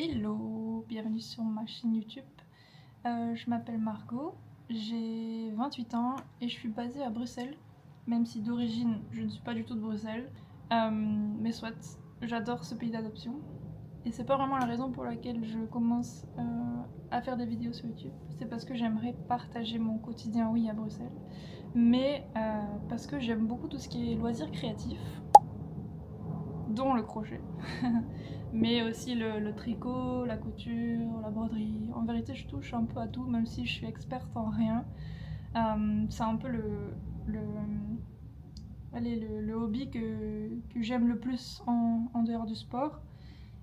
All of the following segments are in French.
Hello, bienvenue sur ma chaîne YouTube. Je m'appelle Margot, j'ai 28 ans et je suis basée à Bruxelles, même si d'origine je ne suis pas du tout de Bruxelles. Mais soit, j'adore ce pays d'adoption. Et c'est pas vraiment la raison pour laquelle je commence à faire des vidéos sur YouTube. C'est parce que j'aimerais partager mon quotidien, oui, à Bruxelles. Mais parce que j'aime beaucoup tout ce qui est loisirs créatifs, dont le crochet. Mais aussi le tricot, la couture, la broderie. En vérité, je touche un peu à tout, même si je suis experte en rien. C'est un peu le hobby que j'aime le plus en dehors du sport.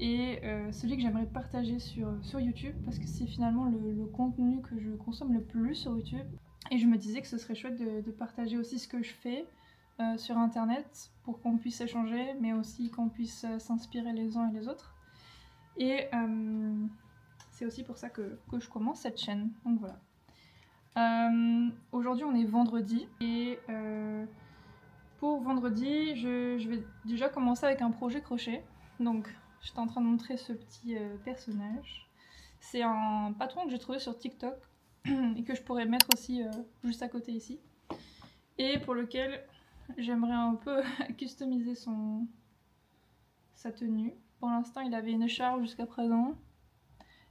Et celui que j'aimerais partager sur YouTube, parce que c'est finalement le contenu que je consomme le plus sur YouTube. Et je me disais que ce serait chouette de partager aussi ce que je fais sur internet pour qu'on puisse échanger, mais aussi qu'on puisse s'inspirer les uns et les autres. Et c'est aussi pour ça que je commence cette chaîne. Donc voilà. Aujourd'hui on est vendredi et pour vendredi je vais déjà commencer avec un projet crochet. Donc j'étais en train de montrer ce petit personnage. C'est un patron que j'ai trouvé sur TikTok et que je pourrais mettre aussi juste à côté ici. Et pour lequel j'aimerais un peu customiser sa tenue. Pour l'instant il avait une écharpe jusqu'à présent.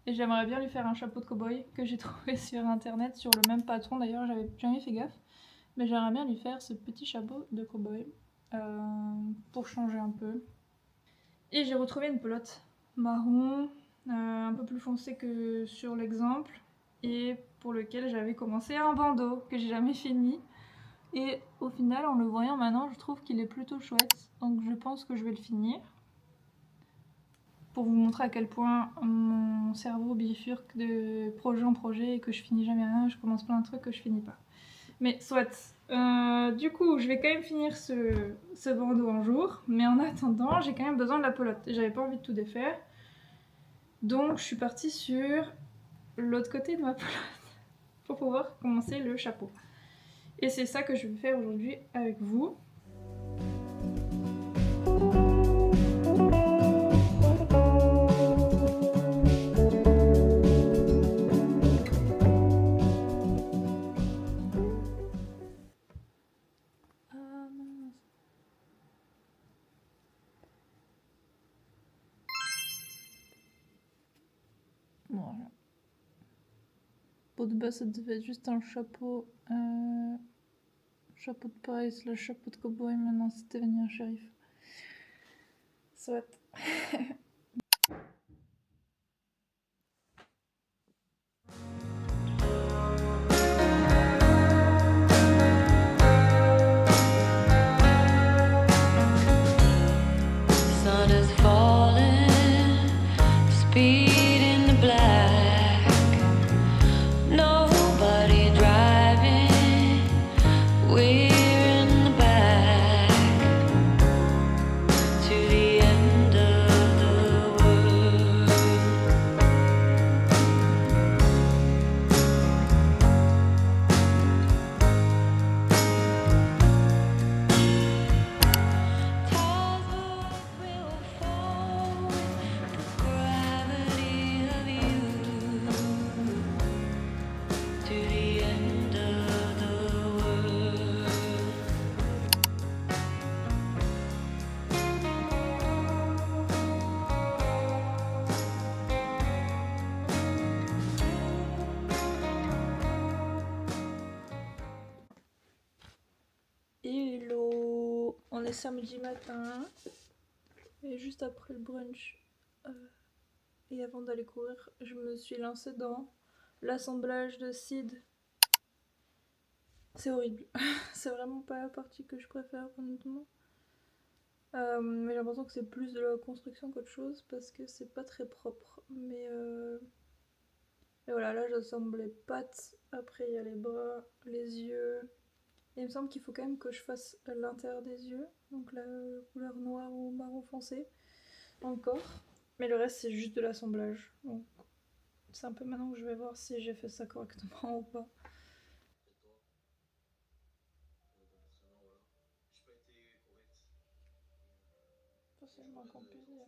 Et j'aimerais bien lui faire un chapeau de cow-boy que j'ai trouvé sur internet, sur le même patron d'ailleurs, j'avais jamais fait gaffe. Mais j'aimerais bien lui faire ce petit chapeau de cow-boy pour changer un peu. Et j'ai retrouvé une pelote marron, un peu plus foncée que sur l'exemple, et pour lequel j'avais commencé un bandeau que j'ai jamais fini. Et au final, en le voyant maintenant, je trouve qu'il est plutôt chouette, donc je pense que je vais le finir. Pour vous montrer à quel point mon cerveau bifurque de projet en projet et que je finis jamais rien, je commence plein de trucs que je finis pas. Mais soit. Du coup, je vais quand même finir ce bandeau un jour, mais en attendant, j'ai quand même besoin de la pelote. Et j'avais pas envie de tout défaire. Donc, je suis partie sur l'autre côté de ma pelote pour pouvoir commencer le chapeau. Et c'est ça que je vais faire aujourd'hui avec vous. Voilà. Pour de base, ça devait être juste un chapeau. Chapeau de paille, le chapeau de cow-boy. Maintenant, c'est devenu un shérif. Soit. Hello, on est samedi matin et juste après le brunch et avant d'aller courir, je me suis lancée dans l'assemblage de seeds. C'est horrible, c'est vraiment pas la partie que je préfère honnêtement. Mais j'ai l'impression que c'est plus de la construction qu'autre chose parce que c'est pas très propre. Mais voilà, là j'assemble les pattes, après il y a les bras, les yeux. Et il me semble qu'il faut quand même que je fasse l'intérieur des yeux, donc la couleur noire ou marron foncé encore. Mais le reste c'est juste de l'assemblage. Donc c'est un peu maintenant que je vais voir si j'ai fait ça correctement ou pas. Ça, c'est le manque en péril.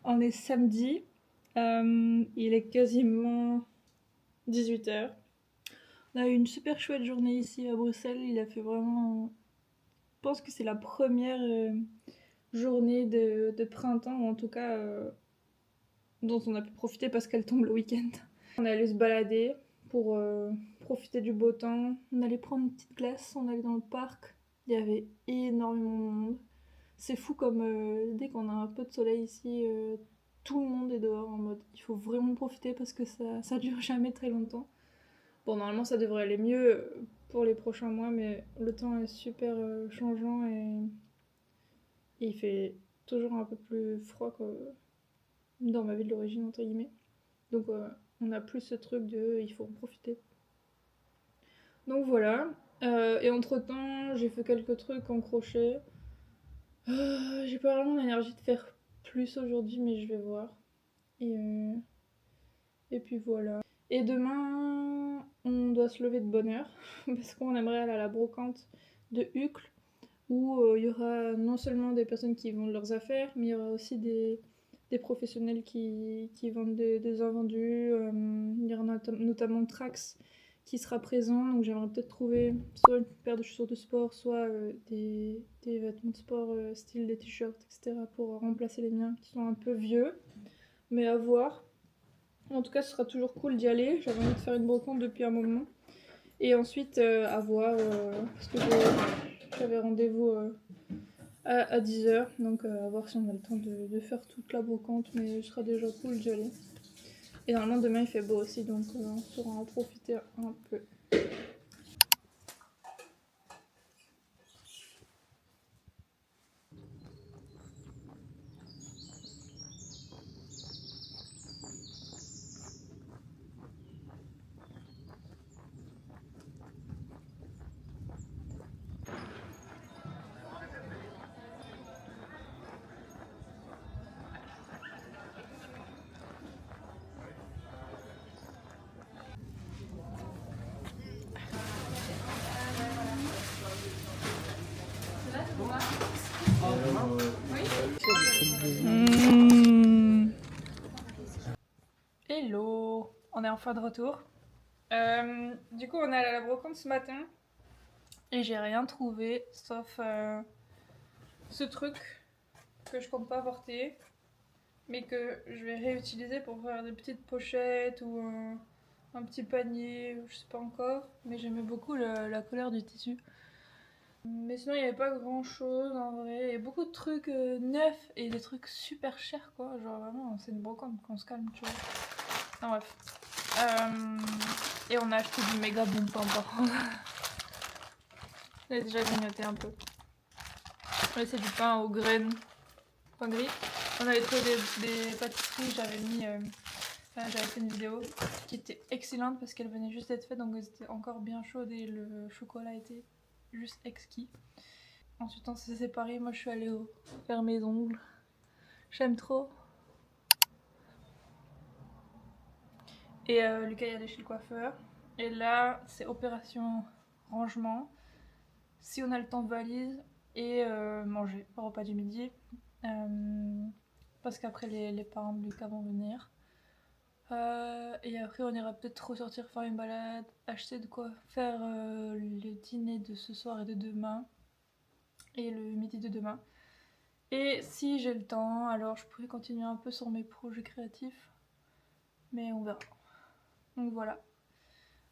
On est samedi, il est quasiment 18h. On a eu une super chouette journée ici à Bruxelles, il a fait vraiment... Je pense que c'est la première journée de printemps, ou en tout cas dont on a pu profiter parce qu'elle tombe le week-end. On est allé se balader pour profiter du beau temps. On allait prendre une petite glace, on allait dans le parc. Il y avait énormément de monde. C'est fou comme dès qu'on a un peu de soleil ici, tout le monde est dehors en mode il faut vraiment profiter parce que ça dure jamais très longtemps. Bon, normalement ça devrait aller mieux pour les prochains mois, mais le temps est super changeant et il fait toujours un peu plus froid que dans ma ville d'origine, entre guillemets. Donc on a plus ce truc de il faut en profiter. Donc voilà. Et entre temps, j'ai fait quelques trucs en crochet. J'ai pas vraiment l'énergie de faire plus aujourd'hui, mais je vais voir. Et puis voilà. Et demain, on doit se lever de bonne heure parce qu'on aimerait aller à la brocante de Uccle où il y aura non seulement des personnes qui vendent leurs affaires, mais il y aura aussi des professionnels qui vendent des invendus. Il y aura notamment Trax qui sera présent, donc j'aimerais peut-être trouver soit une paire de chaussures de sport, soit des vêtements de sport style des t-shirts, etc. pour remplacer les miens qui sont un peu vieux, mais à voir. En tout cas, ce sera toujours cool d'y aller, j'avais envie de faire une brocante depuis un moment. Et ensuite, à voir, parce que j'avais rendez-vous à 10h, donc à voir si on a le temps de faire toute la brocante, mais ce sera déjà cool d'y aller. Et normalement demain il fait beau aussi, donc on pourra en profiter un peu. Hello, on est enfin de retour. Du coup on est allé à la brocante ce matin et j'ai rien trouvé sauf ce truc que je compte pas porter mais que je vais réutiliser pour faire des petites pochettes ou un petit panier, je sais pas encore, mais j'aimais beaucoup la couleur du tissu. Mais sinon il n'y avait pas grand chose en vrai, il y a beaucoup de trucs neufs et des trucs super chers quoi, genre vraiment c'est une brocante qu'on se calme tu vois. Enfin bref. Et on a acheté du méga bon pain par contre. J'ai déjà grignoté un peu. Ouais, c'est du pain aux graines, pain gris. On avait trouvé des pâtisseries, j'avais fait une vidéo qui était excellente parce qu'elle venait juste d'être faite donc elles étaient encore bien chaudes et le chocolat était juste exquis. Ensuite on s'est séparés, moi je suis allée faire mes ongles. J'aime trop. Et Lucas est allé chez le coiffeur. Et là c'est opération rangement. Si on a le temps valise et manger au repas du midi. Parce qu'après les parents de Lucas vont venir. Et après on ira peut-être ressortir faire une balade, acheter de quoi faire le dîner de ce soir et de demain. Et le midi de demain. Et si j'ai le temps, alors je pourrais continuer un peu sur mes projets créatifs. Mais on verra. Donc voilà.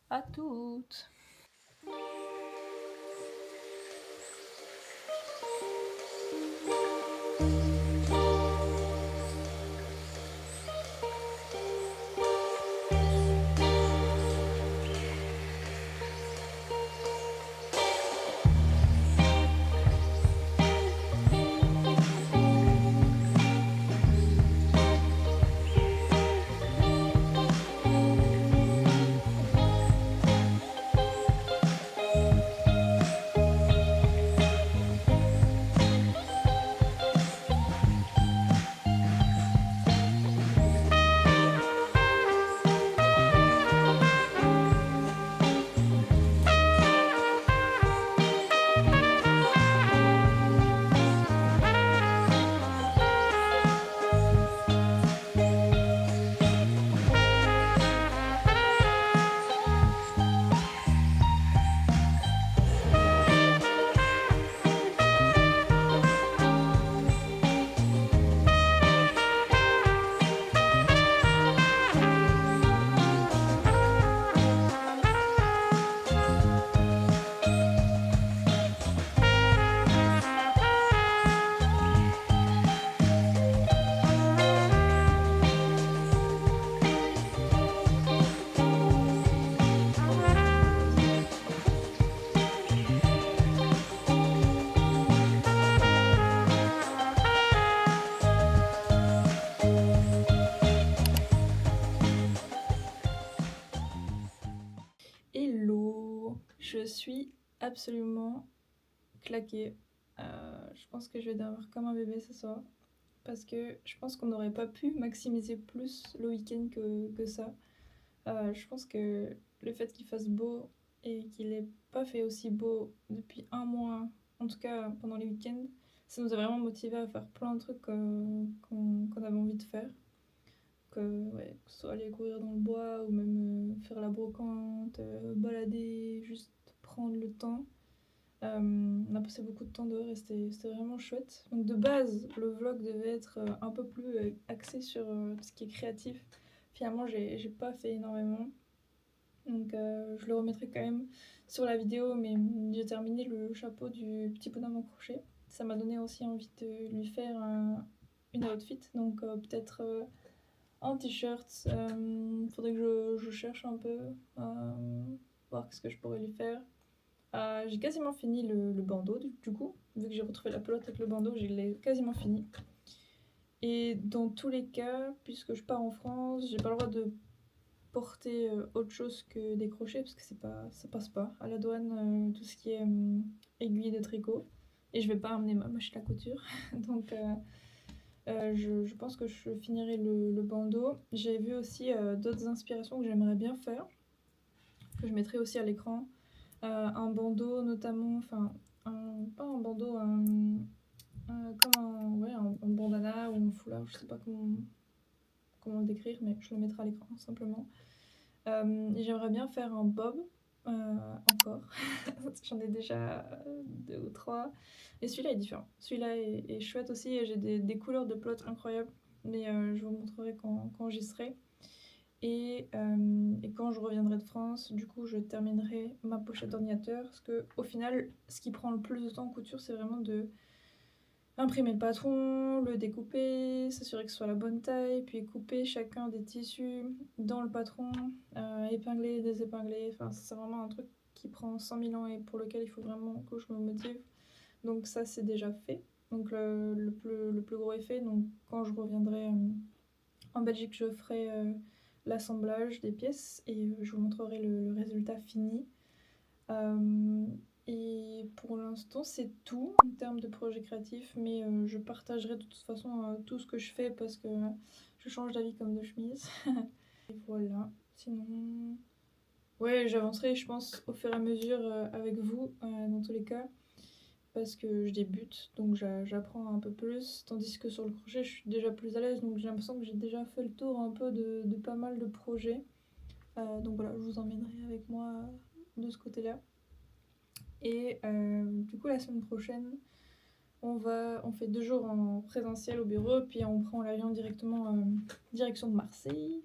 À toutes! je suis absolument claquée. Je pense que je vais dormir comme un bébé ce soir. Parce que je pense qu'on n'aurait pas pu maximiser plus le week-end que ça. Je pense que le fait qu'il fasse beau et qu'il n'ait pas fait aussi beau depuis un mois, en tout cas pendant les week-ends, ça nous a vraiment motivés à faire plein de trucs qu'on avait envie de faire. Ouais, que ce soit aller courir dans le bois ou même faire la brocante, balader, juste prendre le temps. On a passé beaucoup de temps dehors et c'était vraiment chouette. Donc de base, le vlog devait être un peu plus axé sur tout ce qui est créatif. Finalement, j'ai pas fait énormément. Donc je le remettrai quand même sur la vidéo, mais j'ai terminé le chapeau du petit bonhomme en crochet. Ça m'a donné aussi envie de lui faire une outfit, donc peut-être un t-shirt. Faudrait que je cherche un peu, voir ce que je pourrais lui faire. J'ai quasiment fini le bandeau du coup, vu que j'ai retrouvé la pelote avec le bandeau, je l'ai quasiment fini. Et dans tous les cas, puisque je pars en France, j'ai pas le droit de porter autre chose que des crochets parce que ça passe pas à la douane, tout ce qui est aiguille de tricot. Et je vais pas amener ma machine à couture. Donc je pense que je finirai le bandeau. J'ai vu aussi d'autres inspirations que j'aimerais bien faire, que je mettrai aussi à l'écran. Un bandeau notamment, enfin pas un bandeau, comme un bandana ou un foulard, je sais pas comment le décrire, mais je le mettrai à l'écran simplement. J'aimerais bien faire un bob encore. J'en ai déjà 2 ou 3. Et celui-là est différent. Celui-là est chouette aussi et j'ai des couleurs de plot incroyables. Mais je vous montrerai quand j'y serai. Et quand je reviendrai de France, du coup, je terminerai ma pochette d'ordinateur. Parce que au final, ce qui prend le plus de temps en couture, c'est vraiment de imprimer le patron, le découper, s'assurer que ce soit la bonne taille, puis couper chacun des tissus dans le patron, épingler, désépingler. Enfin, c'est vraiment un truc qui prend 100 000 ans et pour lequel il faut vraiment que je me motive. Donc ça, c'est déjà fait. Donc le plus gros est fait. Donc quand je reviendrai en Belgique, je ferai l'assemblage des pièces et je vous montrerai le résultat fini. Et pour l'instant, c'est tout en termes de projet créatif, mais je partagerai de toute façon tout ce que je fais parce que je change d'avis comme de chemise. Et voilà, sinon... Ouais, j'avancerai, je pense, au fur et à mesure avec vous, dans tous les cas, parce que je débute, donc j'apprends un peu plus, tandis que sur le crochet, je suis déjà plus à l'aise, donc j'ai l'impression que j'ai déjà fait le tour un peu de pas mal de projets. Donc voilà, je vous emmènerai avec moi de ce côté-là. Et du coup, la semaine prochaine, on fait 2 jours en présentiel au bureau, puis on prend l'avion directement direction de Marseille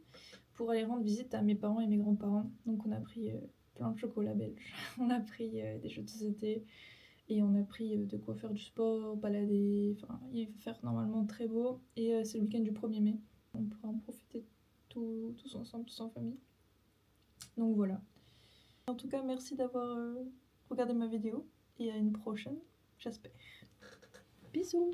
pour aller rendre visite à mes parents et mes grands-parents. Donc on a pris plein de chocolat belge, on a pris des jeux de société et on a pris de quoi faire du sport, balader. Enfin, il va faire normalement très beau et c'est le week-end du 1er mai. On pourra en profiter tous ensemble, tous en famille. Donc voilà. En tout cas, merci d'avoir regardé ma vidéo et à une prochaine, j'espère. Bisous!